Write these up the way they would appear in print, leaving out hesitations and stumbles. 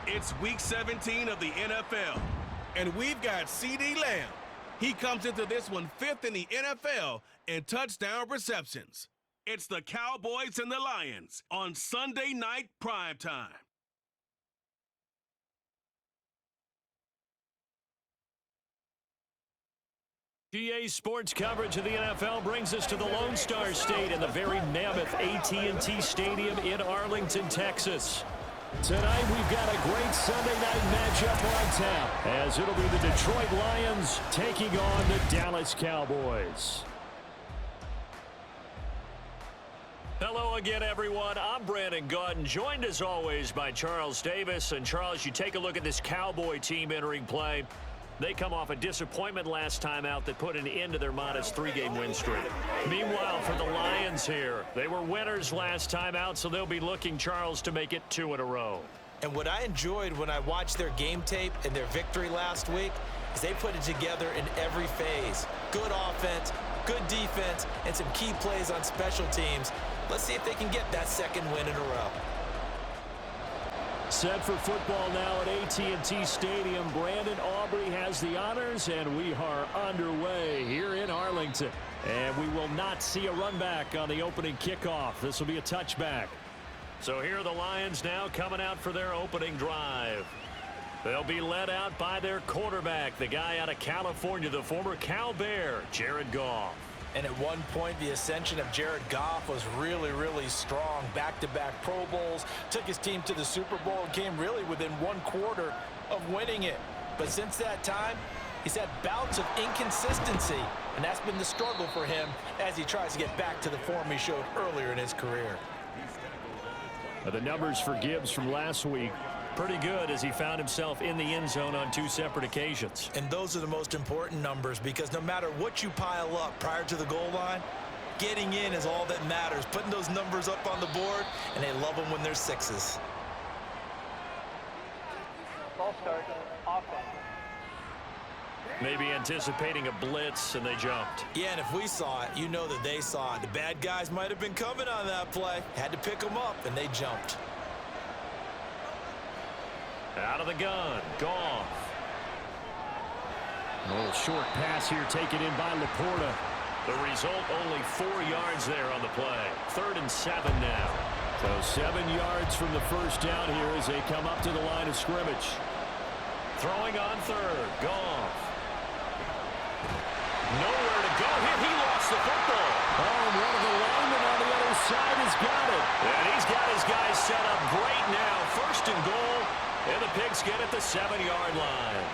It's Week 17 of the NFL, and we've got CeeDee Lamb. He comes into this one fifth in the NFL in touchdown receptions. It's the Cowboys and the Lions on Sunday Night Primetime. GA Sports coverage of the NFL brings us to the Lone Star State in the very mammoth AT&T Stadium in Arlington, Texas. Tonight we've got a great Sunday night matchup on tap, as it'll be the Detroit Lions taking on the Dallas Cowboys. Hello again, everyone. I'm Brandon Gaudin, joined as always by Charles Davis. And Charles, you take a look at this Cowboy team entering play. They come off a disappointment last time out that put an end to their modest 3-game win streak. Meanwhile, for the Lions here, they were winners last time out, so they'll be looking, Charles, to make it 2 in a row. And what I enjoyed when I watched their game tape and their victory last week is they put it together in every phase. Good offense, good defense, and some key plays on special teams. Let's see if they can get that second win in a row. Set for football now at AT&T Stadium. Brandon Aubrey has the honors, and we are underway here in Arlington. And we will not see a run back on the opening kickoff. This will be a touchback. So here are the Lions now coming out for their opening drive. They'll be led out by their quarterback, the guy out of California, the former Cal Bear, Jared Goff. And at one point, the ascension of Jared Goff was really, really strong. Back-to-back Pro Bowls, took his team to the Super Bowl, and came really within 1 quarter of winning it. But since that time, he's had bouts of inconsistency, and that's been the struggle for him as he tries to get back to the form he showed earlier in his career. The numbers for Gibbs from last week, pretty good as he found himself in the end zone on 2 separate occasions. And those are the most important numbers, because no matter what you pile up prior to the goal line, getting in is all that matters. Putting those numbers up on the board, and they love them when they're 6s. Ball start, offense. Maybe anticipating a blitz, and they jumped. Yeah, and if we saw it, you know that they saw it. The bad guys might have been coming on that play. Had to pick them up, and they jumped. Out of the gun, Goff. A little short pass here taken in by Laporta. The result, only 4 yards there on the play. 3rd and 7 now. So 7 yards from the first down here as they come up to the line of scrimmage. Throwing on 3rd, Goff. Nowhere to go here. He lost the football. Oh, and one of the linemen on the other side has got it. And he's got his guys set up great now. 1st and goal. And the Pigskin at the 7-yard line.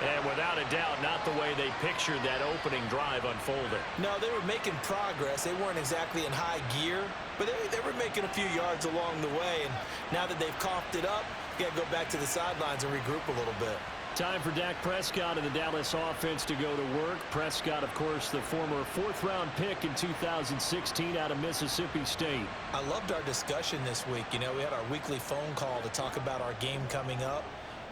And without a doubt, not the way they pictured that opening drive unfolding. No, they were making progress. They weren't exactly in high gear, but they were making a few yards along the way. And now that they've coughed it up, you got to go back to the sidelines and regroup a little bit. Time for Dak Prescott and the Dallas offense to go to work. Prescott, of course, the former 4th-round pick in 2016 out of Mississippi State. I loved our discussion this week. You know, we had our weekly phone call to talk about our game coming up,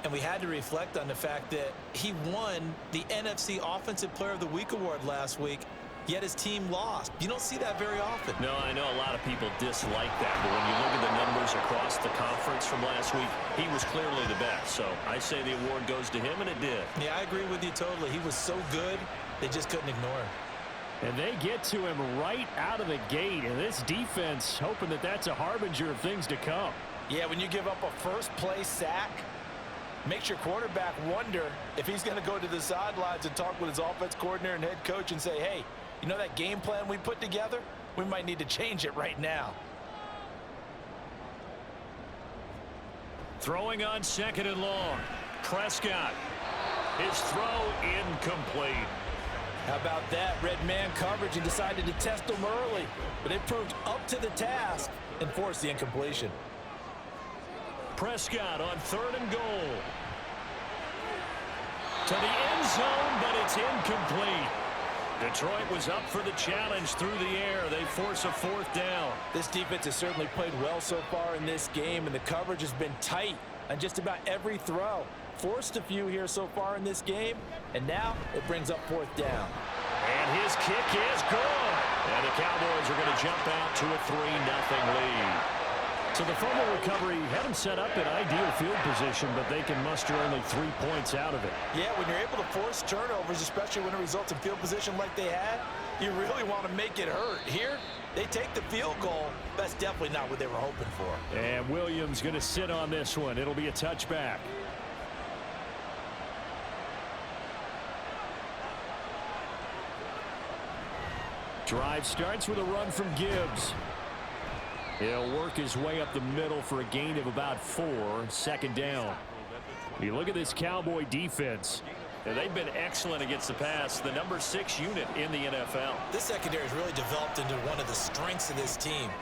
and we had to reflect on the fact that he won the NFC Offensive Player of the Week award last week, yet his team lost. You don't see that very often. No, I know a lot of people dislike that, but when you look at the numbers across the conference from last week, he was clearly the best. So I say the award goes to him, and it did. Yeah, I agree with you totally. He was so good, they just couldn't ignore him. And they get to him right out of the gate, and this defense hoping that that's a harbinger of things to come. Yeah, when you give up a first-play sack, makes your quarterback wonder if he's going to go to the sidelines and talk with his offense coordinator and head coach and say, hey, you know that game plan we put together? We might need to change it right now. Throwing on 2nd and long. Prescott. His throw incomplete. How about that? Red man coverage and decided to test him early. But it proved up to the task and forced the incompletion. Prescott on 3rd and goal. To the end zone, but it's incomplete. Detroit was up for the challenge through the air. They force a 4th down. This defense has certainly played well so far in this game, and the coverage has been tight on just about every throw. Forced a few here so far in this game, and now it brings up 4th down. And his kick is good. And the Cowboys are going to jump out to a 3-0 lead. So the fumble recovery had them set up in ideal field position, but they can muster only 3 points out of it. Yeah, when you're able to force turnovers, especially when it results in field position like they had, you really want to make it hurt. Here, they take the field goal. That's definitely not what they were hoping for. And Williams going to sit on this one. It'll be a touchback. Drive starts with a run from Gibbs. He'll work his way up the middle for a gain of about 4. Second down. You look at this Cowboy defense. They've been excellent against the pass. The number 6 unit in the NFL. This secondary has really developed into one of the strengths of this team.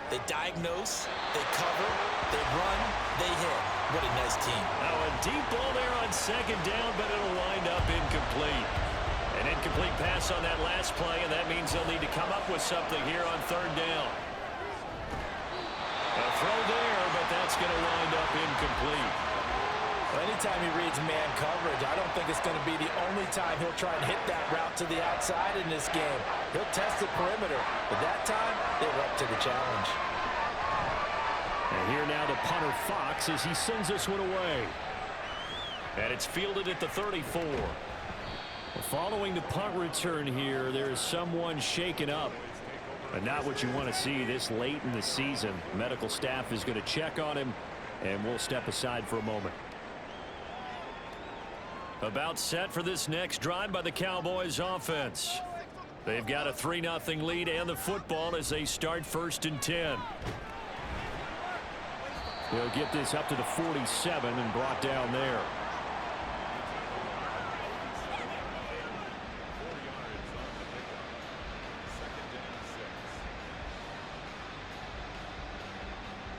They diagnose, they cover, they run, they hit. What a nice team. Now a deep ball there on second down, but it'll wind up incomplete. An incomplete pass on that last play, and that means they'll need to come up with something here on third down. A throw there, but that's going to wind up incomplete. Well, anytime he reads man coverage, I don't think it's going to be the only time he'll try and hit that route to the outside in this game. He'll test the perimeter, but that time, they were up to the challenge. And here now the punter Fox as he sends this one away. And it's fielded at the 34. Following the punt return here, there is someone shaken up. But not what you want to see this late in the season. Medical staff is going to check on him, and we'll step aside for a moment. About set for this next drive by the Cowboys offense. They've got a 3-0 lead and the football as they start 1st and 10. They'll get this up to the 47 and brought down there.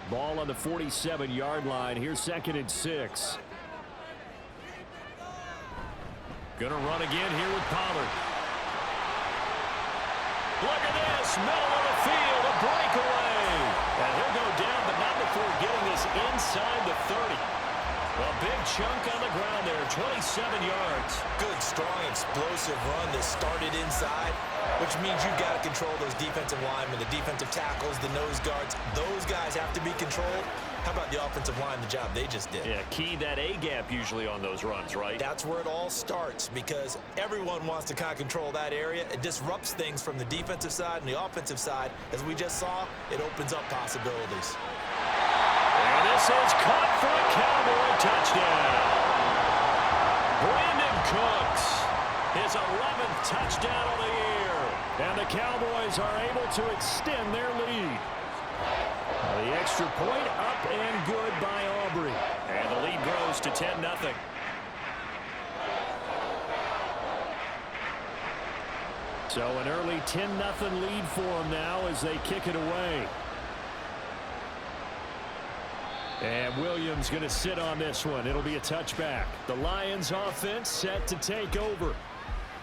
Ball on the 47-yard line. Here's 2nd and 6. Gonna run again here with Pollard. Look at this. Middle of the field. A breakaway. And he'll go down, but not before getting this inside the 30. A big chunk on the ground there. 27 yards. Good, strong, explosive run that started inside, which means you've got to control those defensive linemen, the defensive tackles, the nose guards. Those guys have to be controlled. How about the offensive line, the job they just did? Yeah, key that A-gap usually on those runs, right? That's where it all starts because everyone wants to kind of control that area. It disrupts things from the defensive side and the offensive side. As we just saw, it opens up possibilities. And this is caught for a Cowboy touchdown. Brandon Cooks, his 11th touchdown of the year. And the Cowboys are able to extend their lead. The extra point up and good by Aubrey. And the lead grows to 10-0. So an early 10-0 lead for them now as they kick it away. And Williams going to sit on this one. It'll be a touchback. The Lions offense set to take over.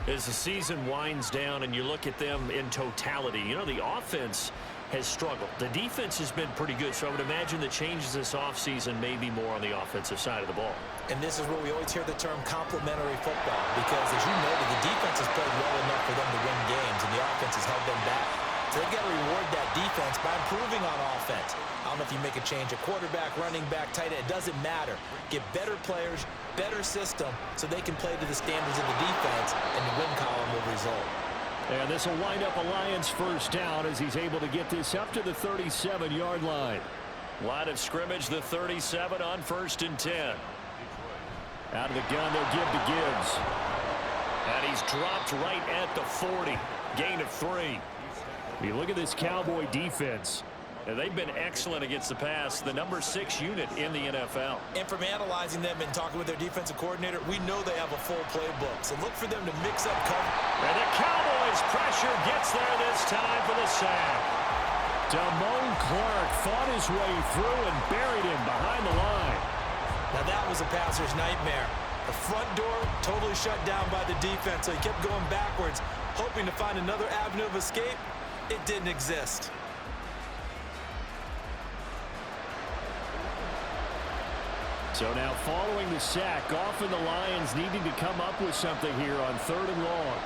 As the season winds down and you look at them in totality, you know, the offense has struggled. The defense has been pretty good, so I would imagine the changes this offseason may be more on the offensive side of the ball. And this is where we always hear the term complementary football because, as you noted, the defense has played well enough for them to win games, and the offense has held them back. So they've got to reward that defense by improving on offense. I don't know if you make a change at quarterback, running back, tight end. It doesn't matter. Get better players, better system, so they can play to the standards of the defense, and the win column will result. And this will wind up a Lions first down as he's able to get this up to the 37-yard line. Line of scrimmage, the 37 on 1st and 10. Out of the gun, they'll give to Gibbs. And he's dropped right at the 40. Gain of 3. You look at this Cowboy defense. They've been excellent against the pass, the number 6 unit in the NFL. And from analyzing them and talking with their defensive coordinator, we know they have a full playbook. So look for them to mix up cover. And the Cowboys pressure gets there this time for the sack. Damone Clark fought his way through and buried him behind the line. Now that was a passer's nightmare. The front door totally shut down by the defense, so he kept going backwards, hoping to find another avenue of escape. It didn't exist. So now following the sack, often the Lions needing to come up with something here on 3rd and long.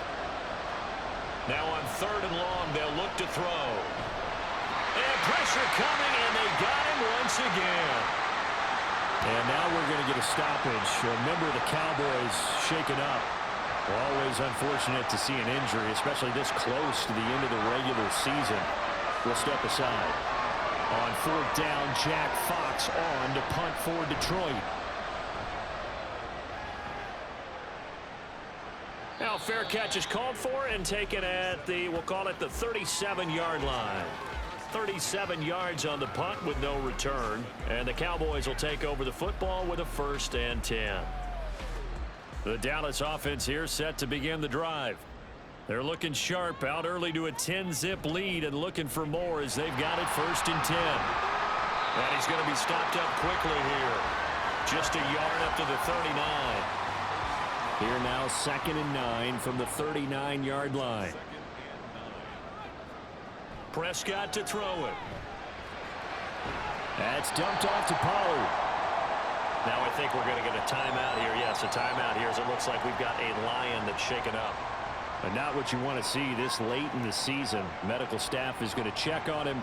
Now on 3rd and long, they'll look to throw. And pressure coming, and they got him once again. And now we're going to get a stoppage. Remember, the Cowboys shaken up. Always unfortunate to see an injury, especially this close to the end of the regular season. We'll step aside. On fourth down, Jack Fox on to punt for Detroit. Now, fair catch is called for and taken at the, we'll call it the 37-yard line. 37 yards on the punt with no return. And the Cowboys will take over the football with a 1st and 10. The Dallas offense here set to begin the drive. They're looking sharp, out early to a 10-zip lead and looking for more as they've got it 1st and 10. And he's going to be stopped up quickly here. Just a yard up to the 39. Here now 2nd and 9 from the 39-yard line. Prescott to throw it. That's dumped off to Pollard. Now I think we're going to get a timeout here. Yes, a timeout here as it looks like we've got a Lion that's shaken up. And not what you want to see this late in the season. Medical staff is going to check on him,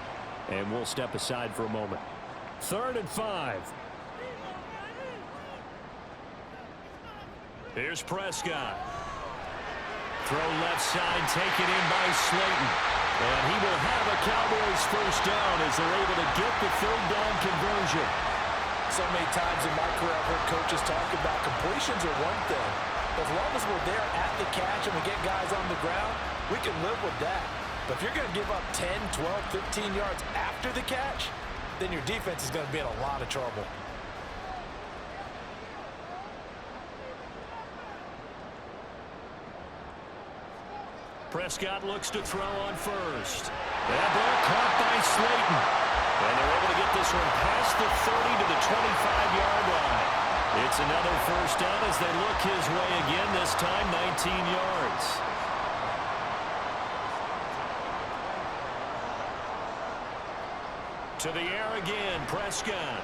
and we'll step aside for a moment. 3rd and 5. Here's Prescott. Throw left side, taken in by Slayton. And he will have a Cowboys 1st down as they're able to get the 3rd down conversion. So many times in my career I've heard coaches talk about completions are one thing. As long as we're there at the catch and we get guys on the ground, we can live with that. But if you're going to give up 10, 12, 15 yards after the catch, then your defense is going to be in a lot of trouble. Prescott looks to throw on first. That ball caught by Slayton. And they're able to get this one past the 30 to the 25-yard line. It's another 1st down as they look his way again, this time 19 yards. To the air again, Prescott.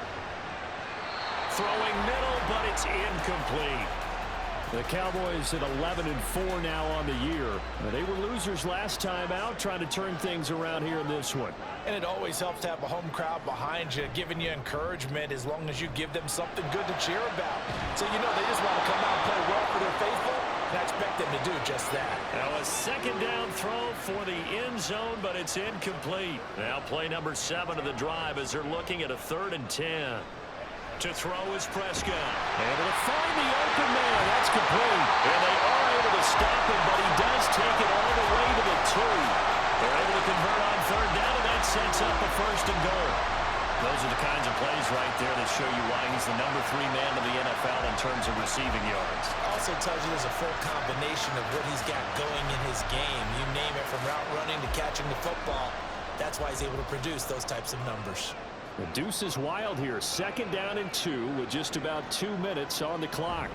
Throwing middle, but it's incomplete. The Cowboys at 11-4 now on the year. They were losers last time out, trying to turn things around here in this one. And it always helps to have a home crowd behind you, giving you encouragement as long as you give them something good to cheer about. So, you know, they just want to come out and play well for their faithful, and I expect them to do just that. Now a 2nd down throw for the end zone, but it's incomplete. Now play number 7 of the drive as they're looking at a 3rd and 10. To throw is Prescott. Able to find the open man. That's complete. And they are able to stop him, but he does take it all the way to the 2. They're able to convert on 3rd down, and that sets up a 1st and goal. Those are the kinds of plays right there that show you why he's the number 3 man of the NFL in terms of receiving yards. Also tells you there's a full combination of what he's got going in his game. You name it, from route running to catching the football. That's why he's able to produce those types of numbers. The deuce is wild here. 2nd down and 2 with just about 2 minutes on the clock.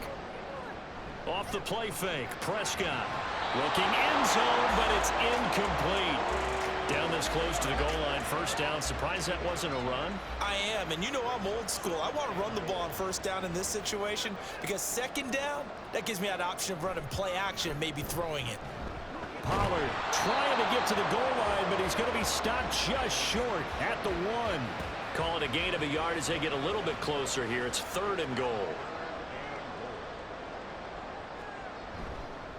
Off the play fake, Prescott looking end zone, but it's incomplete. Down this close to the goal line, 1st down. Surprised that wasn't a run? I am, and you know I'm old school. I want to run the ball on 1st down in this situation because 2nd down, that gives me that option of running play action and maybe throwing it. Pollard trying to get to the goal line, but he's going to be stopped just short at the 1. Call it a gain of a yard as they get a little bit closer here. It's 3rd and goal.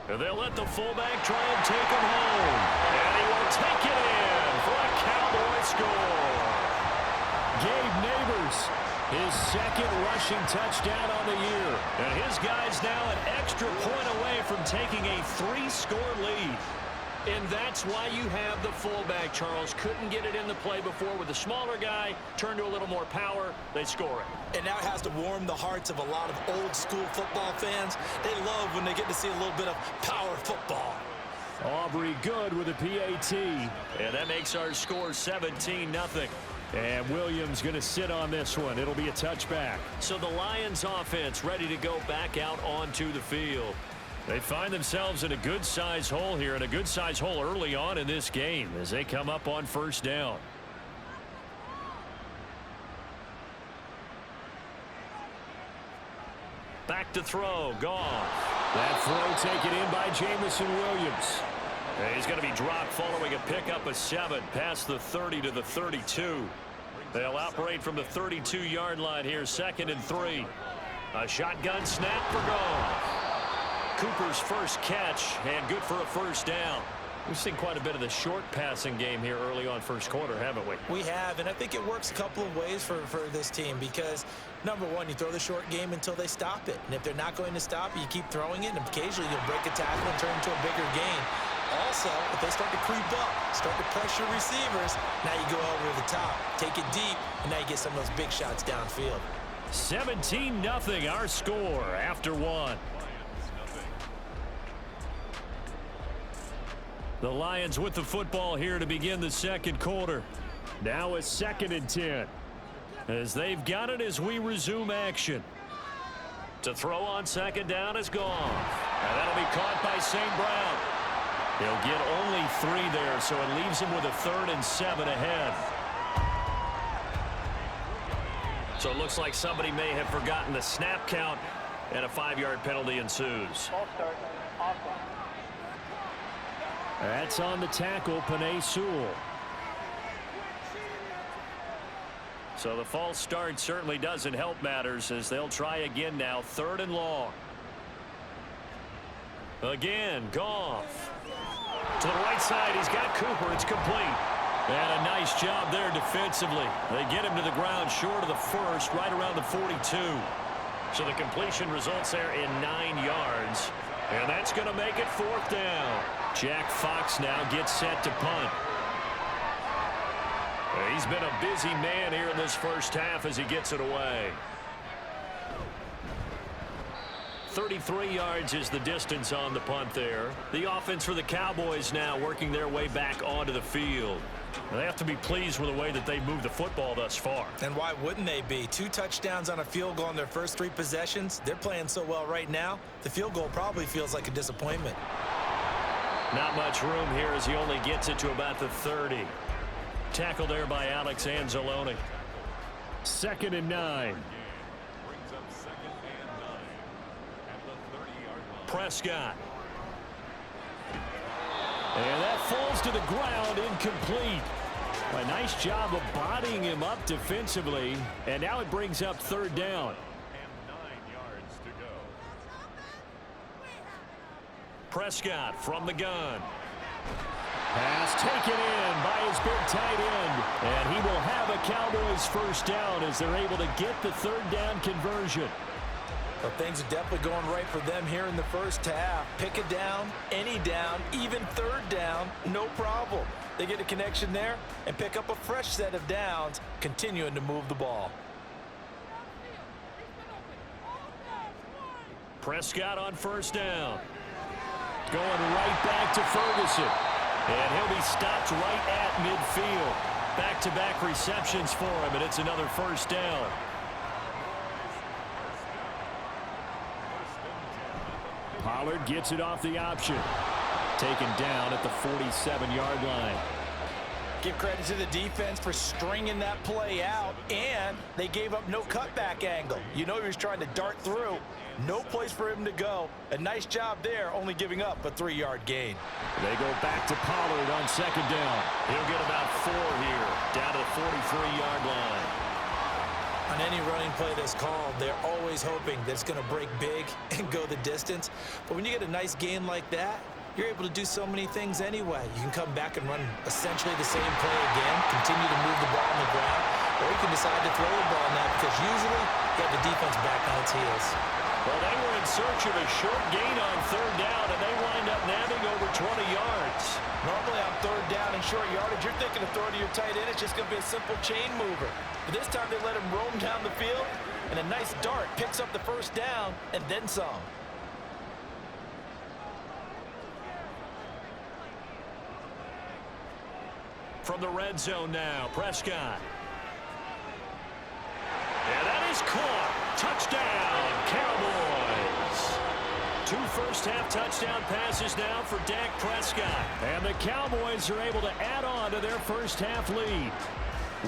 And they'll let the fullback try and take him home. And he will take it in for a Cowboy score. Gabe Neighbors, his 2nd rushing touchdown on the year. And his guys now an extra point away from taking a 3-score lead. And that's why you have the fullback, Charles. Couldn't get it in the play before with the smaller guy. Turned to a little more power. They score it. And now it has to warm the hearts of a lot of old-school football fans. They love when they get to see a little bit of power football. Aubrey good with a PAT. And that makes our score 17-0. And Williams going to sit on this one. It'll be a touchback. So the Lions offense ready to go back out onto the field. They find themselves in a good-sized hole here, and a good-sized hole early on in this game as they come up on 1st down. Back to throw, Goff. That throw taken in by Jamison Williams. And he's going to be dropped following a pickup of 7 past the 30 to the 32. They'll operate from the 32-yard line here, 2nd and 3. A shotgun snap for Goff. Cooper's first catch, and good for a first down. We've seen quite a bit of the short passing game here early on first quarter, haven't we? We have, and I think it works a couple of ways for this team because, number one, you throw the short game until they stop it. And if they're not going to stop it, you keep throwing it, and occasionally you'll break a tackle and turn into a bigger gain. Also, if they start to creep up, start to pressure receivers, now you go over the top, take it deep, and now you get some of those big shots downfield. 17-0 our score after 1. The Lions with the football here to begin the second quarter. Now it's 2nd and 10. As they've got it as we resume action. To throw on 2nd down is Goff. And that'll be caught by St. Brown. He'll get only 3 there, so it leaves him with a 3rd and 7 ahead. So it looks like somebody may have forgotten the snap count, and a 5-yard penalty ensues. Ball start. Offense. That's on the tackle, Penei Sewell. So the false start certainly doesn't help matters as they'll try again now, 3rd and long. Again, Goff. To the right side, he's got Cooper. It's complete. And a nice job there defensively. They get him to the ground short of the first, right around the 42. So the completion results there in 9 yards. And that's going to make it 4th down. Jack Fox now gets set to punt. He's been a busy man here in this first half as he gets it away. 33 yards is the distance on the punt there. The offense for the Cowboys now working their way back onto the field. They have to be pleased with the way that they moved the football thus far. And why wouldn't they be? 2 touchdowns on a field goal in their first 3 possessions. They're playing so well right now, the field goal probably feels like a disappointment. Not much room here as he only gets it to about the 30. Tackled there by Alex Anzalone. 2nd and 9. Prescott. And that falls to the ground, incomplete. A nice job of bodying him up defensively. And now it brings up 3rd down. Prescott from the gun. Pass taken in by his big tight end. And he will have a Cowboys first down as they're able to get the 3rd down conversion. Well, things are definitely going right for them here in the first half. Pick a down, any down, even 3rd down, no problem. They get a connection there and pick up a fresh set of downs, continuing to move the ball. Prescott on first down. Going right back to Ferguson. And he'll be stopped right at midfield. Back-to-back receptions for him, and it's another first down. Pollard gets it off the option. Taken down at the 47-yard line. Give credit to the defense for stringing that play out, and they gave up no cutback angle. You know he was trying to dart through. No place for him to go. A nice job there, only giving up a 3-yard gain. They go back to Pollard on 2nd down. He'll get about 4 here, down to the 43-yard line. On any running play that's called, they're always hoping that it's going to break big and go the distance. But when you get a nice gain like that, you're able to do so many things anyway. You can come back and run essentially the same play again, continue to move the ball on the ground, or you can decide to throw the ball now because usually you have the defense back on its heels. Well, they were in search of a short gain on 3rd down, and they wind up nabbing over 20 yards. Normally on 3rd down and short yardage, you're thinking of throwing to your tight end. It's just going to be a simple chain mover. But this time they let him roam down the field, and a nice dart picks up the first down and then some. From the red zone now, Prescott. And that is caught. Touchdown, Cowboys. 2 first-half touchdown passes now for Dak Prescott. And the Cowboys are able to add on to their first-half lead.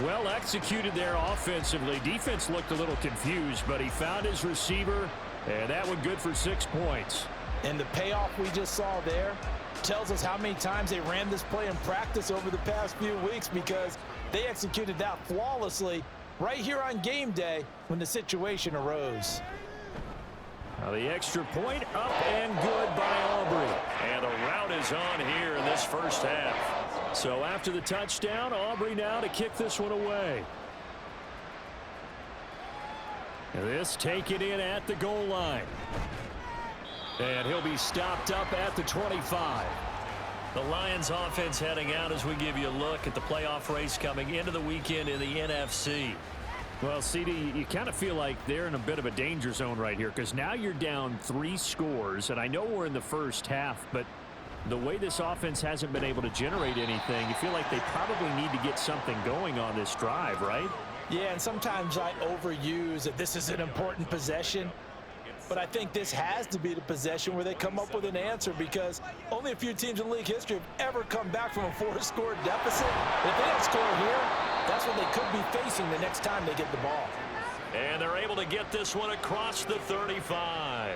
Well executed there offensively. Defense looked a little confused, but he found his receiver, and that one good for 6 points. And the payoff we just saw there, tells us how many times they ran this play in practice over the past few weeks, because they executed that flawlessly right here on game day when the situation arose. Now the extra point up and good by Aubrey. And the rout is on here in this first half. So after the touchdown, Aubrey now to kick this one away. This taken in at the goal line. And he'll be stopped up at the 25. The Lions offense heading out as we give you a look at the playoff race coming into the weekend in the NFC. Well, CD, you kind of feel like they're in a bit of a danger zone right here, because now you're down 3 scores, and I know we're in the first half, but the way this offense hasn't been able to generate anything, you feel like they probably need to get something going on this drive, right? Yeah, and sometimes I overuse that this is an important possession, but I think this has to be the possession where they come up with an answer, because only a few teams in league history have ever come back from a 4-score deficit. If they don't score here, that's what they could be facing the next time they get the ball. And they're able to get this one across the 35.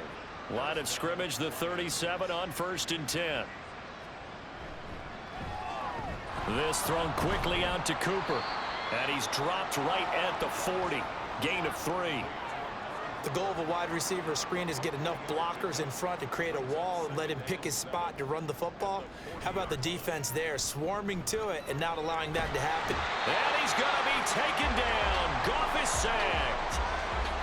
Line of scrimmage, the 37 on 1st and 10. This thrown quickly out to Cooper. And he's dropped right at the 40. Gain of 3. The goal of a wide receiver screen is get enough blockers in front to create a wall and let him pick his spot to run the football. How about the defense there, swarming to it and not allowing that to happen? And he's going to be taken down. Goff is sacked.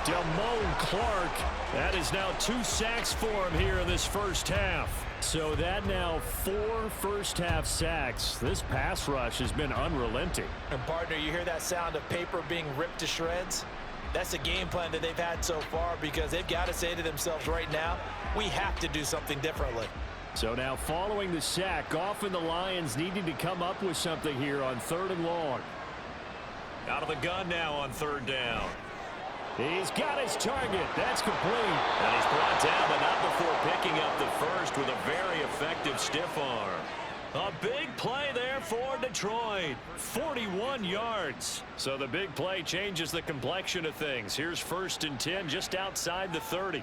Damone Clark. That is now 2 sacks for him here in this first half. So that now 4 first-half sacks. This pass rush has been unrelenting. And, partner, you hear that sound of paper being ripped to shreds? That's the game plan that they've had so far, because they've got to say to themselves right now, we have to do something differently. So now following the sack, Goff and the Lions needing to come up with something here on 3rd and long. Out of the gun now on 3rd down. He's got his target. That's complete. And he's brought down, but not before picking up the first with a very effective stiff arm. A big play there for Detroit. 41 yards. So the big play changes the complexion of things. Here's 1st and 10 just outside the 30.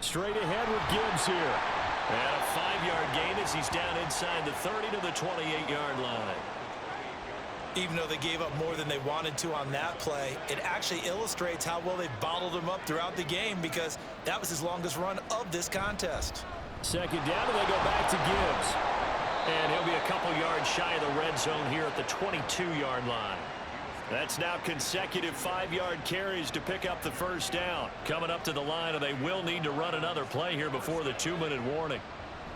Straight ahead with Gibbs here. And a 5-yard gain as he's down inside the 30 to the 28-yard line. Even though they gave up more than they wanted to on that play, it actually illustrates how well they bottled him up throughout the game, because that was his longest run of this contest. 2nd down, and they go back to Gibbs. And he'll be a couple yards shy of the red zone here at the 22-yard line. That's now consecutive 5-yard carries to pick up the 1st down. Coming up to the line, and they will need to run another play here before the 2-minute warning.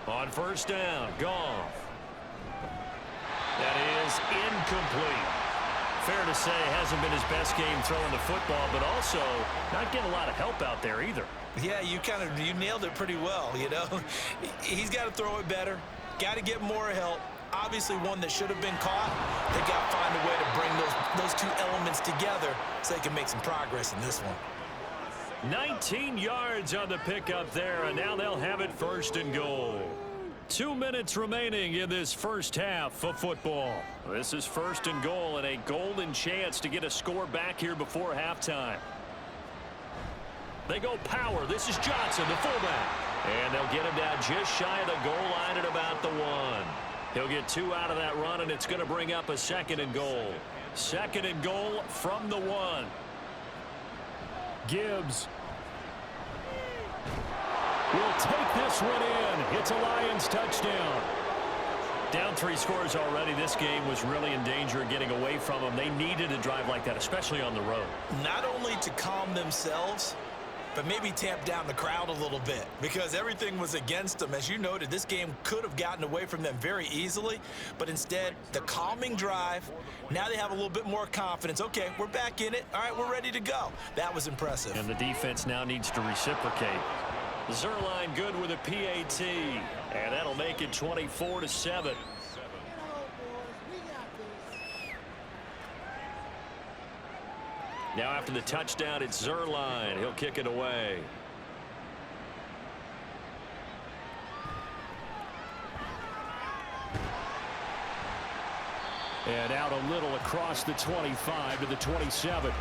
On 1st down, Goff. That is incomplete. Fair to say, hasn't been his best game throwing the football, but also not getting a lot of help out there either. Yeah, you nailed it pretty well, you know. He's got to throw it better, got to get more help. Obviously one that should have been caught. They got to find a way to bring those 2 elements together so they can make some progress in this one. 19 yards on the pickup there, and now they'll have it 1st and goal. 2 minutes remaining in this first half of football. This is 1st and goal, and a golden chance to get a score back here before halftime. They go power. This is Johnson, the fullback. And they'll get him down just shy of the goal line at about the 1. He'll get 2 out of that run, and it's going to bring up a 2nd and goal. 2nd and goal from the 1. Gibbs will take this one in. It's a Lions touchdown. Down 3 scores already. This game was really in danger of getting away from them. They needed a drive like that, especially on the road. Not only to calm themselves, but maybe tamp down the crowd a little bit, because everything was against them. As you noted, this game could have gotten away from them very easily, but instead, the calming drive, now they have a little bit more confidence. Okay, we're back in it. All right, we're ready to go. That was impressive. And the defense now needs to reciprocate. Zerline good with a PAT, and that'll make it 24-7. Now after the touchdown, it's Zerline. He'll kick it away. And out a little across the 25 to the 27.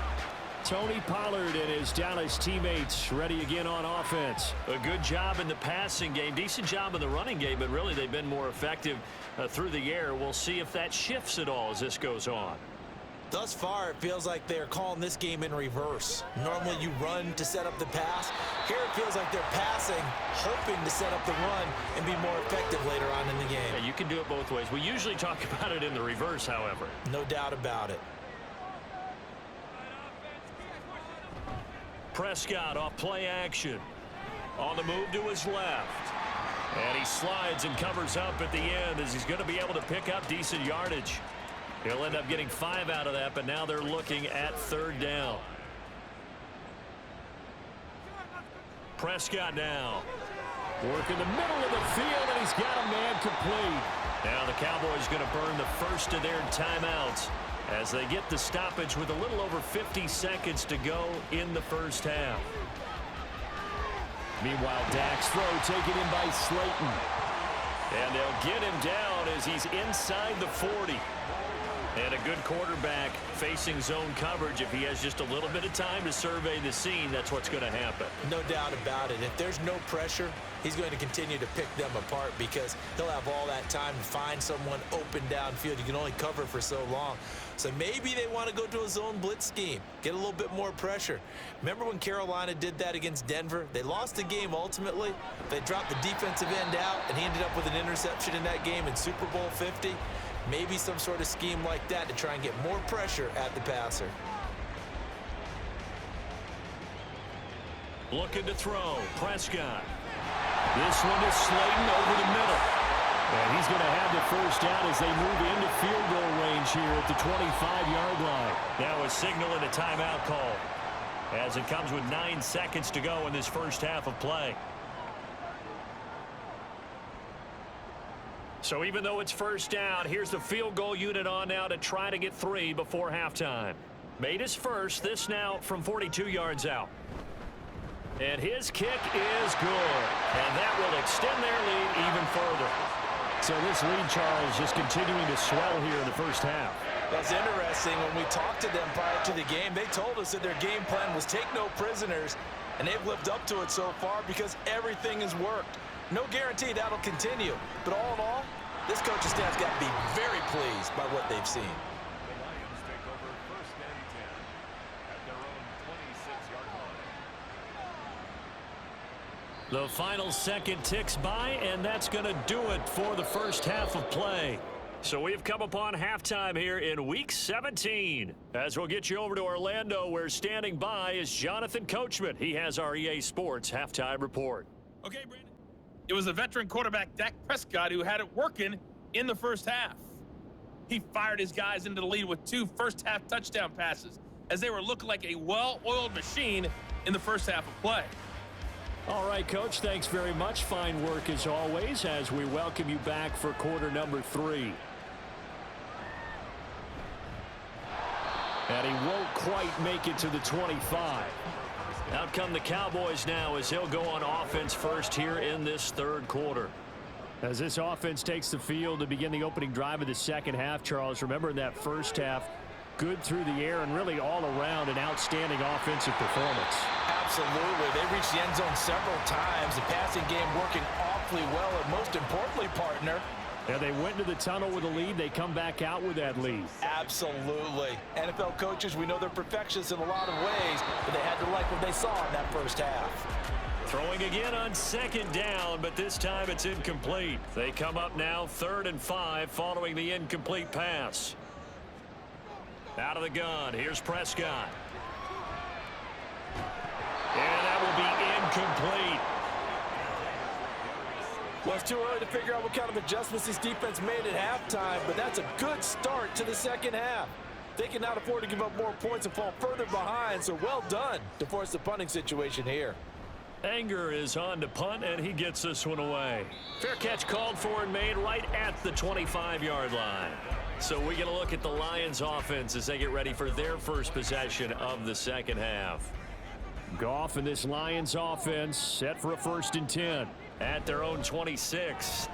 Tony Pollard and his Dallas teammates ready again on offense. A good job in the passing game. Decent job in the running game, but really they've been more effective through the air. We'll see if that shifts at all as this goes on. Thus far, it feels like they're calling this game in reverse. Normally you run to set up the pass. Here it feels like they're passing, hoping to set up the run and be more effective later on in the game. Yeah, you can do it both ways. We usually talk about it in the reverse, however. No doubt about it. Prescott off play action. On the move to his left. And he slides and covers up at the end as he's going to be able to pick up decent yardage. He'll end up getting 5 out of that, but now they're looking at 3rd down. Prescott now. Work in the middle of the field, and he's got a man complete. Now the Cowboys going to burn the first of their timeouts as they get the stoppage with a little over 50 seconds to go in the first half. Meanwhile, Dak's throw taken in by Slayton. And they'll get him down as he's inside the 40. And a good quarterback facing zone coverage. If he has just a little bit of time to survey the scene, that's what's going to happen. No doubt about it. If there's no pressure, he's going to continue to pick them apart because he'll have all that time to find someone open downfield. You can only cover for so long. So maybe they want to go to a zone blitz scheme, get a little bit more pressure. Remember when Carolina did that against Denver? They lost the game ultimately. They dropped the defensive end out, and he ended up with an interception in that game in Super Bowl 50. Maybe some sort of scheme like that to try and get more pressure at the passer. Looking to throw. Prescott. This one is Slayton over the middle. And he's going to have the first down as they move into field goal range here at the 25-yard line. Now a signal and a timeout call as it comes with 9 seconds to go in this first half of play. So even though it's first down, here's the field goal unit on now to try to get 3 before halftime. Made his first, this now from 42 yards out. And his kick is good. And that will extend their lead even further. So this lead, Charles, just continuing to swell here in the first half. That's interesting. When we talked to them prior to the game, they told us that their game plan was take no prisoners, and they've lived up to it so far because everything has worked. No guarantee that'll continue. But all in all, this coaching staff's got to be very pleased by what they've seen. The Lions take over 1st and 10 at their own 26-yard line. The final second ticks by, and that's going to do it for the first half of play. So we've come upon halftime here in Week 17. As we'll get you over to Orlando, where standing by is Jonathan Coachman. He has our EA Sports halftime report. Okay, Brandon. It was the veteran quarterback Dak Prescott who had it working in the first half. He fired his guys into the lead with 2 first-half touchdown passes as they were looking like a well-oiled machine in the first half of play. All right, Coach, thanks very much. Fine work as always as we welcome you back for quarter number 3. And he won't quite make it to the 25. Out come the Cowboys now as he'll go on offense first here in this third quarter. As this offense takes the field to begin the opening drive of the second half, Charles, remember in that first half, good through the air and really all around an outstanding offensive performance. Absolutely. They reached the end zone several times. The passing game working awfully well, and most importantly, partner, and they went to the tunnel with a lead. They come back out with that lead. Absolutely. NFL coaches, we know they're perfectionists in a lot of ways, but they had to like what they saw in that first half. Throwing again on second down, but this time it's incomplete. They come up now 3rd and 5 following the incomplete pass. Out of the gun, here's Prescott. And that will be incomplete. Well, it's too early to figure out what kind of adjustments this defense made at halftime, but that's a good start to the second half. They can not afford to give up more points and fall further behind, so well done to force the punting situation here. Anger is on to punt, and he gets this one away. Fair catch called for and made right at the 25-yard line. So we get a look at the Lions offense as they get ready for their first possession of the second half. Goff and this Lions offense set for a 1st and 10 at their own 26.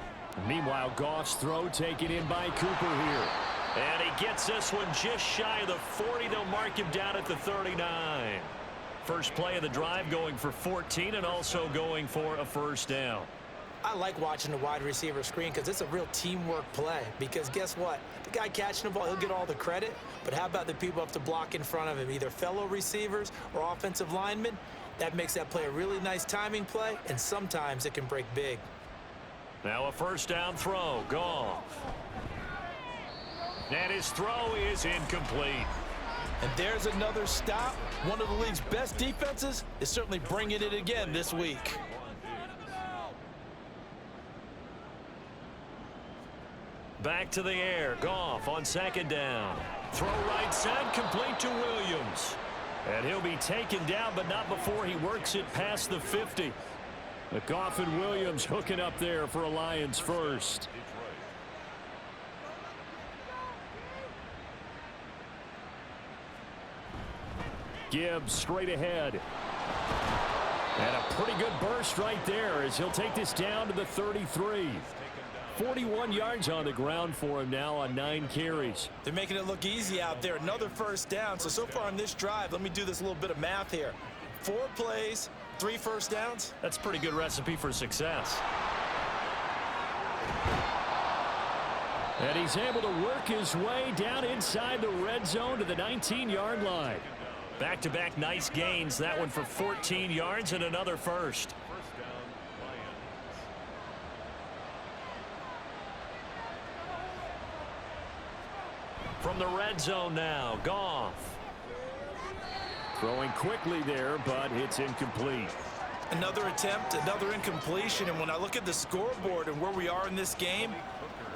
Meanwhile, Goff's throw taken in by Cooper here. And he gets this one just shy of the 40. They'll mark him down at the 39. First play of the drive going for 14 and also going for a first down. I like watching the wide receiver screen because it's a real teamwork play. Because guess what? The guy catching the ball, he'll get all the credit. But how about the people up to block in front of him, either fellow receivers or offensive linemen? That makes that play a really nice timing play, and sometimes it can break big. Now a first down throw. Goff. And his throw is incomplete. And there's another stop. One of the league's best defenses is certainly bringing it again this week. Back to the air. Goff on second down. Throw right side, complete to Williams. And he'll be taken down, but not before he works it past the 50. Goff and Williams hooking up there for a Lions first. Gibbs straight ahead. And a pretty good burst right there as he'll take this down to the 33. 41 yards on the ground for him now on 9 carries. They're making it look easy out there. Another first down. So far on this drive, let me do this little bit of math here. 4 plays, 3 first downs. That's a pretty good recipe for success. And he's able to work his way down inside the red zone to the 19-yard line. Back-to-back nice gains. That one for 14 yards and another first. From the red zone now, Goff. Throwing quickly there, but it's incomplete. Another attempt, another incompletion. And when I look at the scoreboard and where we are in this game,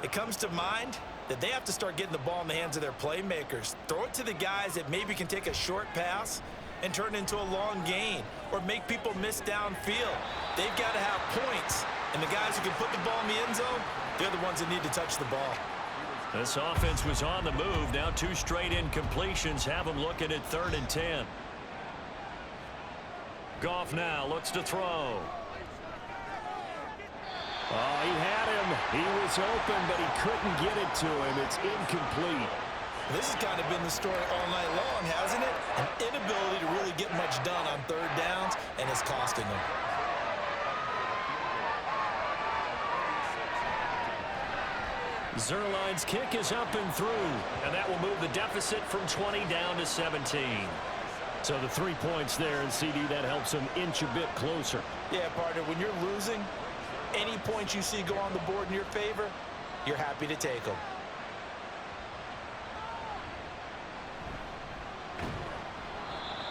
it comes to mind that they have to start getting the ball in the hands of their playmakers. Throw it to the guys that maybe can take a short pass and turn it into a long gain or make people miss downfield. They've got to have points. And the guys who can put the ball in the end zone, they're the ones that need to touch the ball. This offense was on the move. Now 2 straight incompletions have them looking at 3rd and 10. Goff now looks to throw. Oh, he had him. He was open, but he couldn't get it to him. It's incomplete. This has kind of been the story all night long, hasn't it? An inability to really get much done on 3rd downs, and it's costing them. Zerline's kick is up and through, and that will move the deficit from 20 down to 17. So the 3 points there, and CD, that helps them inch a bit closer. Yeah, partner, when you're losing, any points you see go on the board in your favor, you're happy to take them.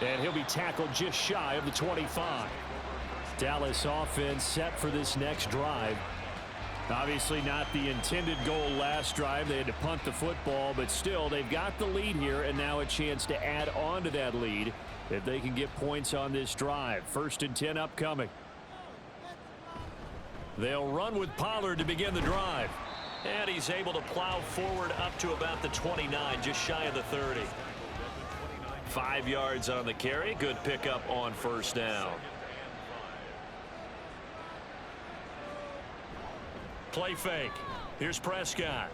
And he'll be tackled just shy of the 25. Dallas offense set for this next drive. Obviously not the intended goal last drive. They had to punt the football, but still they've got the lead here and now a chance to add on to that lead if they can get points on this drive. 1st and 10 upcoming. They'll run with Pollard to begin the drive. And he's able to plow forward up to about the 29, just shy of the 30. 5 yards on the carry. Good pickup on 1st down. Play fake. Here's Prescott.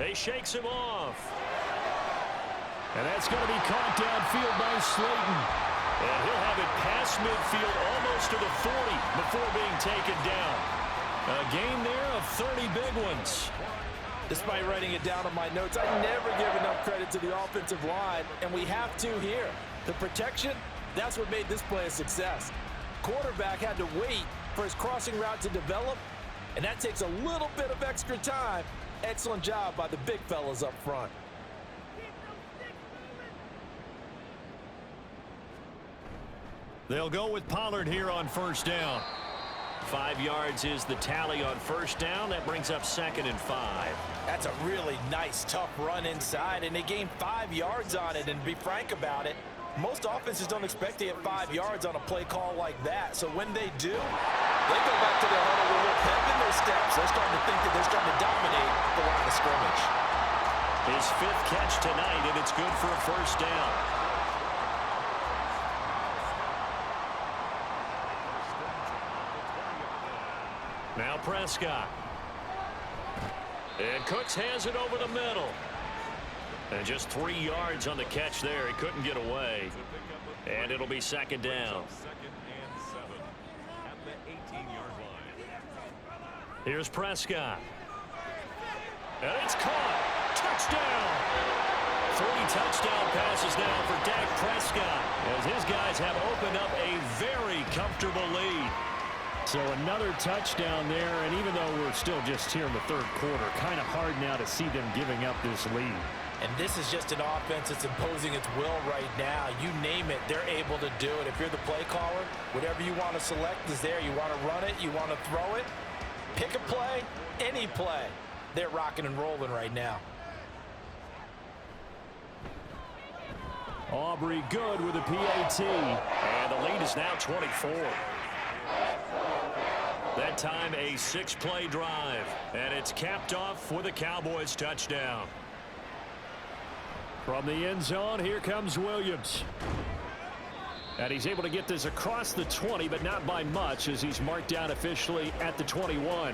He shakes him off. And that's going to be caught downfield by Slayton. And he'll have it past midfield almost to the 40 before being taken down. A gain there of 30 big ones. Despite writing it down on my notes, I never give enough credit to the offensive line, and we have to here. The protection, that's what made this play a success. Quarterback had to wait for his crossing route to develop, and that takes a little bit of extra time. Excellent job by the big fellas up front. They'll go with Pollard here on 1st down. 5 yards is the tally on 1st down. That brings up 2nd and 5. That's a really nice, tough run inside, and they gained 5 yards on it. And to be frank about it, most offenses don't expect to get 5 yards on a play call like that. So when they do, they go back to their huddle with a little pep in their steps. They're starting to think that they're starting to dominate the line of scrimmage. His 5th catch tonight, and it's good for a 1st down. Now Prescott. And Cooks has it over the middle. And just 3 yards on the catch there. He couldn't get away. And it'll be second down. Second and 7 at the 18-yard line. Here's Prescott. And it's caught. Touchdown. 3 touchdown passes now for Dak Prescott, as his guys have opened up a very comfortable lead. So another touchdown there, and even though we're still just here in the third quarter, kind of hard now to see them giving up this lead. And this is just an offense that's imposing its will right now. You name it, they're able to do it. If you're the play caller, whatever you want to select is there. You want to run it, you want to throw it, pick a play, any play. They're rocking and rolling right now. Aubrey good with a PAT. And the lead is now 24. That time a 6-play drive. And it's capped off with a Cowboys touchdown. From the end zone, here comes Williams. And he's able to get this across the 20, but not by much, as he's marked down officially at the 21.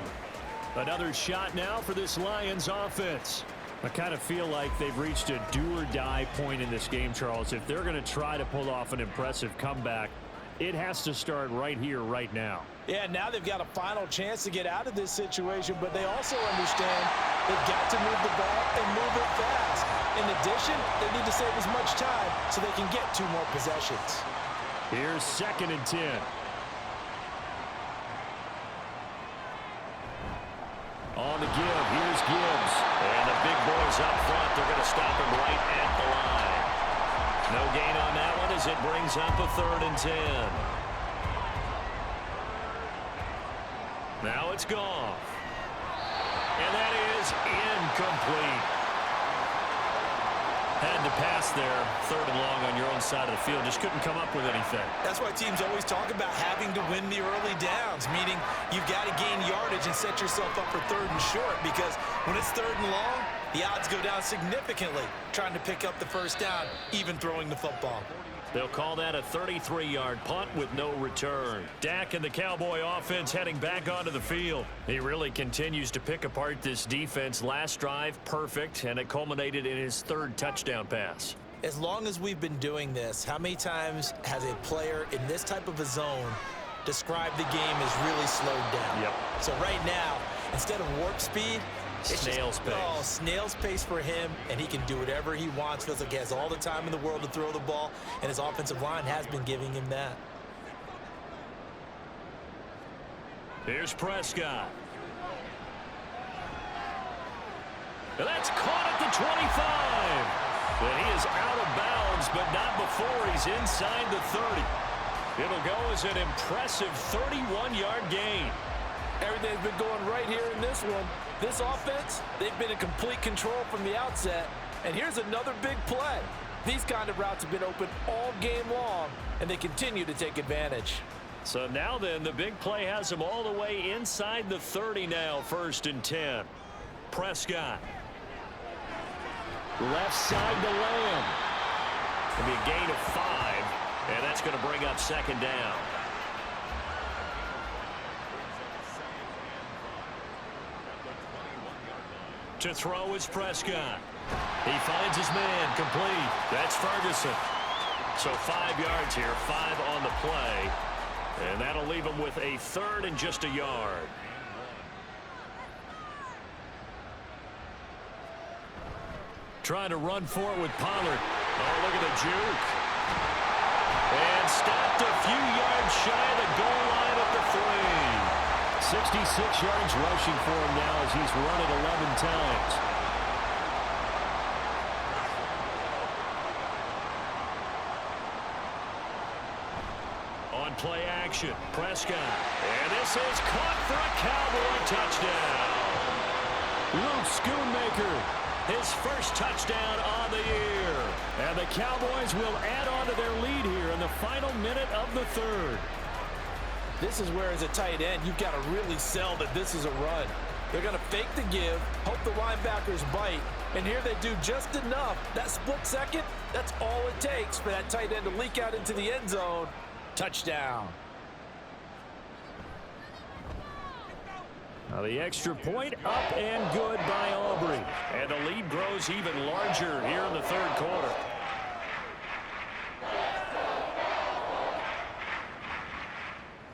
Another shot now for this Lions offense. I kind of feel like they've reached a do-or-die point in this game, Charles. If they're going to try to pull off an impressive comeback, it has to start right here, right now. Yeah, now they've got a final chance to get out of this situation, but they also understand they've got to move the ball and move it fast. In addition, they need to save as much time so they can get 2 more possessions. Here's 2nd and 10. On the give, here's Gibbs. And the big boys up front, they're going to stop him right at the line. No gain on that one as it brings up a 3rd and 10. Now it's Goff. And that is incomplete. Had to pass there, 3rd and long on your own side of the field. Just couldn't come up with anything. That's why teams always talk about having to win the early downs, meaning you've got to gain yardage and set yourself up for 3rd and short, because when it's 3rd and long, the odds go down significantly trying to pick up the first down, even throwing the football. They'll call that a 33-yard punt with no return. Dak and the Cowboy offense heading back onto the field. He really continues to pick apart this defense. Last drive, perfect, and it culminated in his 3rd touchdown pass. As long as we've been doing this, how many times has a player in this type of a zone described the game as really slowed down? Yep. So right now, instead of warp speed, Snail's pace. Oh, snail's pace for him, and he can do whatever he wants. Feels like he has all the time in the world to throw the ball, and his offensive line has been giving him that. Here's Prescott. And that's caught at the 25. But he is out of bounds, but not before he's inside the 30. It'll go as an impressive 31-yard gain. Everything's been going right here in this one. This offense, they've been in complete control from the outset. And here's another big play. These kind of routes have been open all game long, and they continue to take advantage. So now then, the big play has him all the way inside the 30 now, 1st and 10. Prescott. Left side to Lamb. It'll be a gain of 5, and that's going to bring up 2nd down. To throw is Prescott. He finds his man, complete. That's Ferguson. So 5 yards here, 5 on the play. And that'll leave him with a 3rd and just a yard. Trying to run for it with Pollard. Oh, look at the juke. And stopped a few yards shy of the goal line at the 3. 66 yards rushing for him now as he's run it 11 times. On play action, Prescott. And this is caught for a Cowboy touchdown. Luke Schoonmaker. His first touchdown on the year. And the Cowboys will add on to their lead here in the final minute of the 3rd. This is where, as a tight end, you've got to really sell that this is a run. They're going to fake the give, hope the linebackers bite, and here they do just enough. That split second, that's all it takes for that tight end to leak out into the end zone. Touchdown. The extra point up and good by Aubrey. And the lead grows even larger here in the third quarter.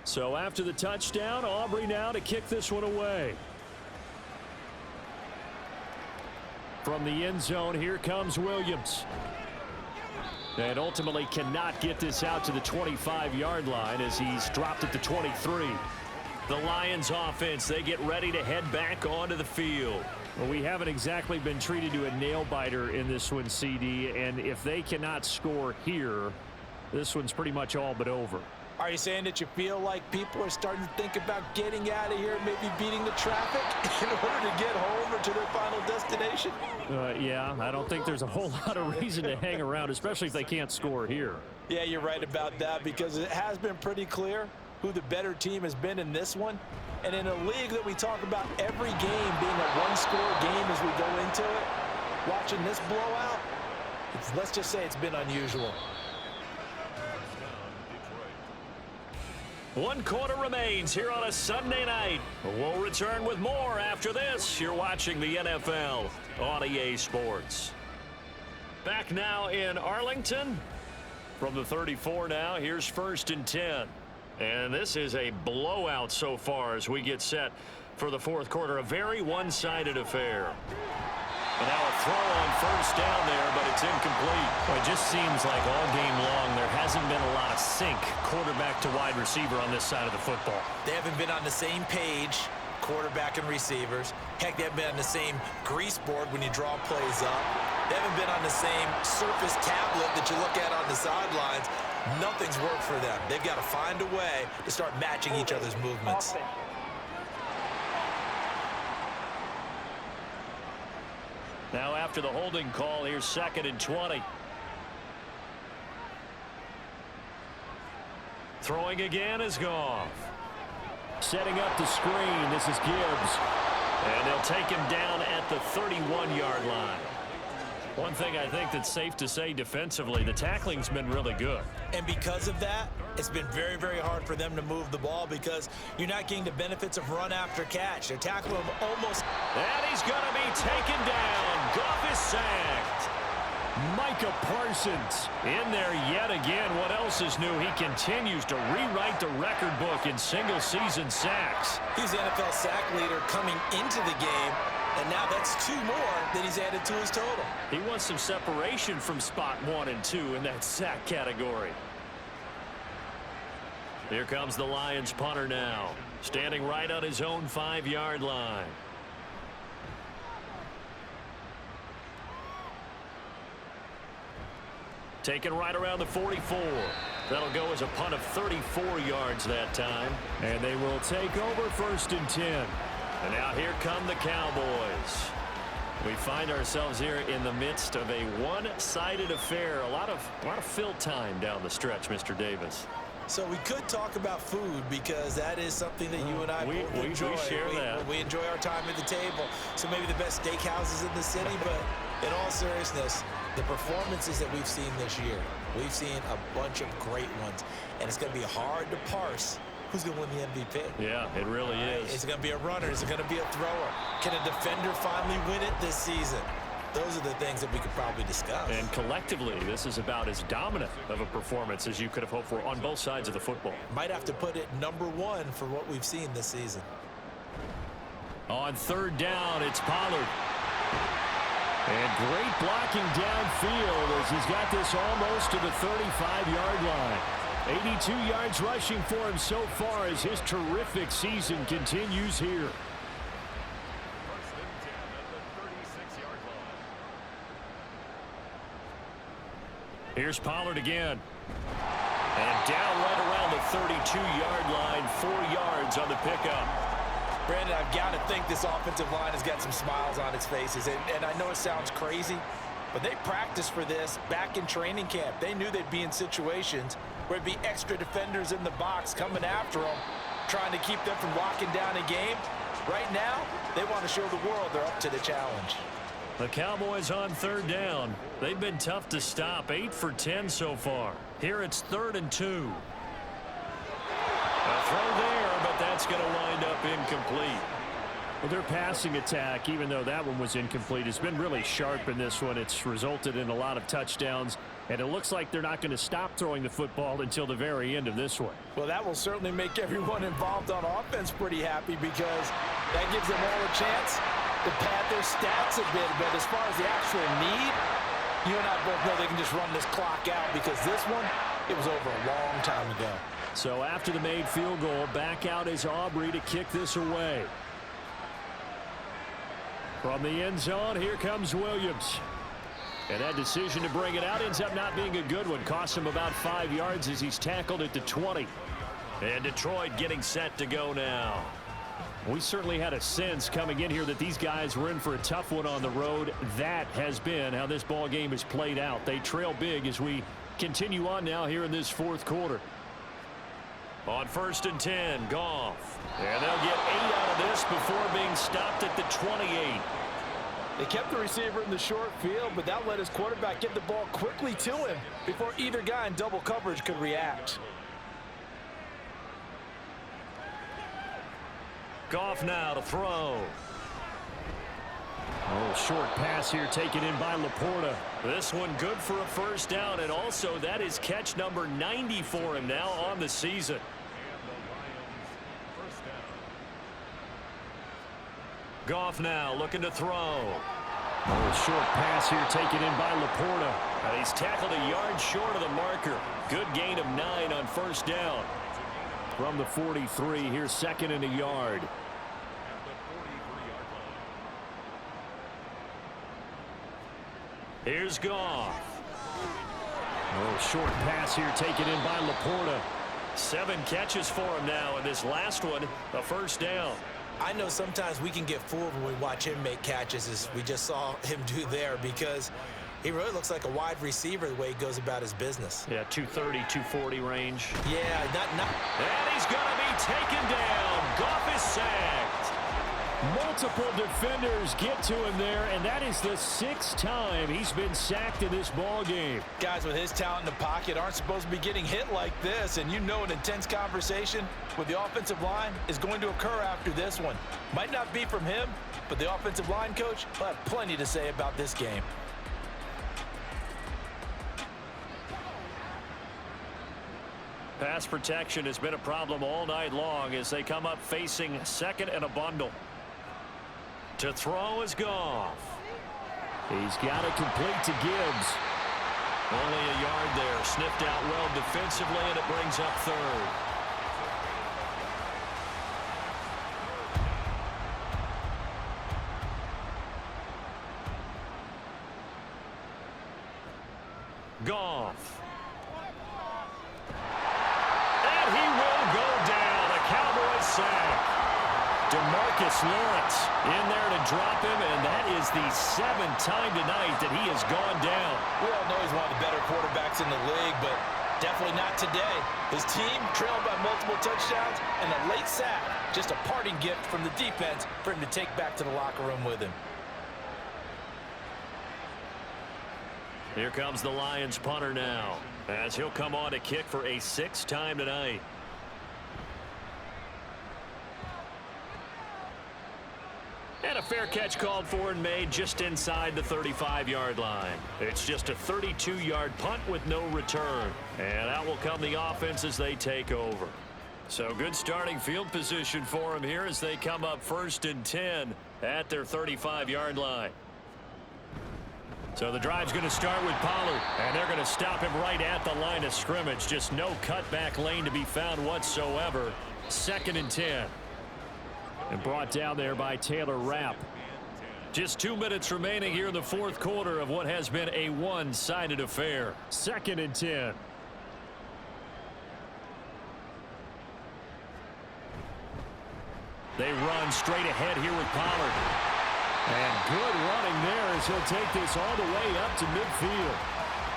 So after the touchdown, Aubrey now to kick this one away. From the end zone, here comes Williams. And ultimately cannot get this out to the 25-yard line as he's dropped at the 23. The Lions offense, they get ready to head back onto the field. Well, we haven't exactly been treated to a nail-biter in this one, CD, and if they cannot score here, this one's pretty much all but over. Are you saying that you feel like people are starting to think about getting out of here, maybe beating the traffic in order to get home or to their final destination? Yeah, I don't think there's a whole lot of reason to hang around, especially if they can't score here. Yeah, you're right about that because it has been pretty clear who the better team has been in this one. And in a league that we talk about every game being a one-score game as we go into it, watching this blowout, let's just say it's been unusual. 1 quarter remains here on a Sunday night. We'll return with more after this. You're watching the NFL on EA Sports. Back now in Arlington. From the 34 now, here's 1st and 10. And this is a blowout so far as we get set for the fourth quarter. A very one-sided affair. And now a throw on 1st down there, but it's incomplete. Well, it just seems like all game long there hasn't been a lot of sync quarterback to wide receiver on this side of the football. They haven't been on the same page, quarterback and receivers. Heck, they haven't been on the same grease board when you draw plays up. They haven't been on the same surface tablet that you look at on the sidelines. Nothing's worked for them. They've got to find a way to start matching each other's movements. Now after the holding call, here's 2nd and 20. Throwing again is Goff. Setting up the screen, this is Gibbs. And they'll take him down at the 31-yard line. One thing I think that's safe to say defensively, the tackling's been really good. And because of that, it's been very, very hard for them to move the ball because you're not getting the benefits of run after catch. They're tackling him almost. And he's going to be taken down. Goff is sacked. Micah Parsons in there yet again. What else is new? He continues to rewrite the record book in single-season sacks. He's the NFL sack leader coming into the game, and now that's 2 more that he's added to his total. He wants some separation from spot 1 and 2 in that sack category. Here comes the Lions punter now, standing right on his own 5-yard line. Taken right around the 44. That'll go as a punt of 34 yards that time. And they will take over 1st and 10. And now here come the Cowboys. We find ourselves here in the midst of a one-sided affair. A lot of fill time down the stretch, Mr. Davis. So we could talk about food because that is something that you and I both enjoy. We share that. We enjoy our time at the table. So maybe the best steakhouses in the city, but in all seriousness, the performances that we've seen this year, we've seen a bunch of great ones, and it's going to be hard to parse who's going to win the MVP. Yeah, it really is. Is it going to be a runner? Is it going to be a thrower? Can a defender finally win it this season? Those are the things that we could probably discuss. And collectively, this is about as dominant of a performance as you could have hoped for on both sides of the football. Might have to put it #1 for what we've seen this season. On 3rd down, it's Pollard. And great blocking downfield as he's got this almost to the 35-yard line. 82 yards rushing for him so far as his terrific season continues here. Here's Pollard again. And down right around the 32-yard line, 4 yards on the pickup. Brandon, I've got to think this offensive line has got some smiles on its faces. And I know it sounds crazy, but they practiced for this back in training camp. They knew they'd be in situations where it'd be extra defenders in the box coming after them, trying to keep them from locking down a game. Right now, they want to show the world they're up to the challenge. The Cowboys on 3rd down. They've been tough to stop. 8 for 10 so far. Here it's 3rd and 2. A throw there, but that's going to wind up incomplete. Well, their passing attack, even though that one was incomplete, has been really sharp in this one. It's resulted in a lot of touchdowns, and it looks like they're not going to stop throwing the football until the very end of this one. Well, that will certainly make everyone involved on offense pretty happy because that gives them all a chance to pad their stats a bit. But as far as the actual need, you and I both know they can just run this clock out because this one, it was over a long time ago. So after the made field goal, back out is Aubrey to kick this away. From the end zone, here comes Williams. And that decision to bring it out ends up not being a good one. Cost him about 5 yards as he's tackled at the 20. And Detroit getting set to go now. We certainly had a sense coming in here that these guys were in for a tough one on the road. That has been how this ball game has played out. They trail big as we continue on now here in this fourth quarter. On 1st and 10, Goff. And they'll get 8 out of this before being stopped at the 28. They kept the receiver in the short field, but that let his quarterback get the ball quickly to him before either guy in double coverage could react. Goff now to throw. Oh, short pass here taken in by Laporta. This one good for a first down, and also that is catch number 90 for him now on the season. Goff now looking to throw. Oh, short pass here taken in by Laporta. And he's tackled a yard short of the marker. Good gain of 9 on first down. From the 43, here's 2nd and a yard. Here's Goff. Oh, short pass here taken in by Laporta. 7 catches for him now, and this last one, a first down. I know sometimes we can get fooled when we watch him make catches, as we just saw him do there, because he really looks like a wide receiver the way he goes about his business. Yeah, 230, 240 range. Yeah, not. And he's going to be taken down. Goff is sacked. Multiple defenders get to him there, and that is the 6th time he's been sacked in this ball game. Guys with his talent in the pocket aren't supposed to be getting hit like this, and you know an intense conversation with the offensive line is going to occur after this one. Might not be from him, but the offensive line coach will have plenty to say about this game. Pass protection has been a problem all night long as they come up facing 2nd and a bundle. To throw is Goff. He's got it complete to Gibbs. Only a yard there. Sniffed out well defensively, and it brings up 3rd. Goff. And he will go down. A Cowboys sack. DeMarcus Lawrence in there to drop him, and that is the 7th time tonight that he has gone down. We all know he's one of the better quarterbacks in the league, but definitely not today. His team trailed by multiple touchdowns, and a late sack, just a parting gift from the defense for him to take back to the locker room with him. Here comes the Lions punter now, as he'll come on to kick for a 6th time tonight. And a fair catch called for and made just inside the 35-yard line. It's just a 32-yard punt with no return. And out will come the offense as they take over. So good starting field position for them here as they come up 1st and 10 at their 35-yard line. So the drive's going to start with Pollard, and they're going to stop him right at the line of scrimmage. Just no cutback lane to be found whatsoever. 2nd and 10. And brought down there by Taylor Rapp. Just 2 minutes remaining here in the fourth quarter of what has been a one-sided affair. 2nd and 10. They run straight ahead here with Pollard. And good running there as he'll take this all the way up to midfield.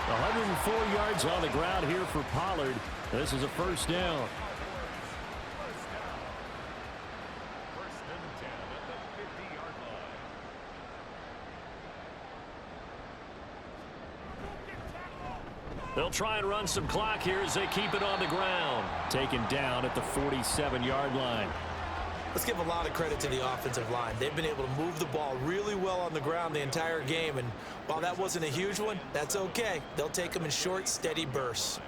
104 yards on the ground here for Pollard. This is a first down. They'll try and run some clock here as they keep it on the ground. Taken down at the 47-yard line. Let's give a lot of credit to the offensive line. They've been able to move the ball really well on the ground the entire game, and while that wasn't a huge one, that's okay. They'll take them in short, steady bursts.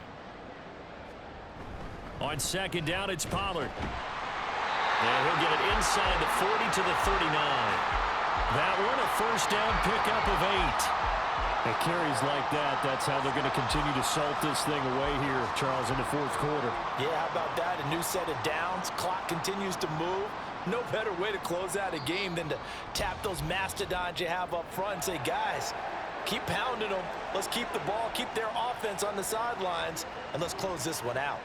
On second down, it's Pollard. And he'll get it inside the 40 to the 39. That one, a first down pickup of 8. It carries like that. That's how they're going to continue to salt this thing away here, Charles, in the fourth quarter. Yeah, how about that? A new set of downs. Clock continues to move. No better way to close out a game than to tap those mastodons you have up front and say, guys, keep pounding them. Let's keep the ball, keep their offense on the sidelines, and let's close this one out.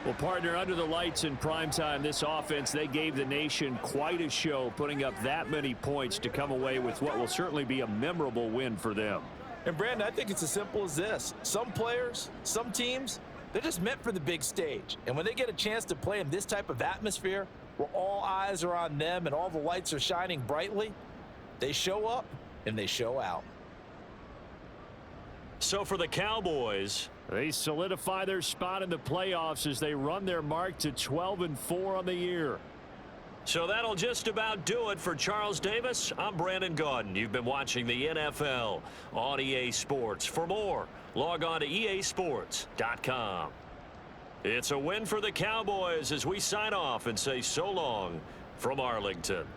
Well, partner, under the lights in primetime, this offense, they gave the nation quite a show, putting up that many points to come away with what will certainly be a memorable win for them. And, Brandon, I think it's as simple as this. Some players, some teams, they're just meant for the big stage. And when they get a chance to play in this type of atmosphere, where all eyes are on them and all the lights are shining brightly, they show up and they show out. So for the Cowboys, they solidify their spot in the playoffs as they run their mark to 12-4 on the year. so that'll just about do it for Charles Davis. I'm Brandon Gaudin. You've been watching the NFL on EA Sports. For more, log on to easports.com. It's a win for the Cowboys as we sign off and say so long from Arlington.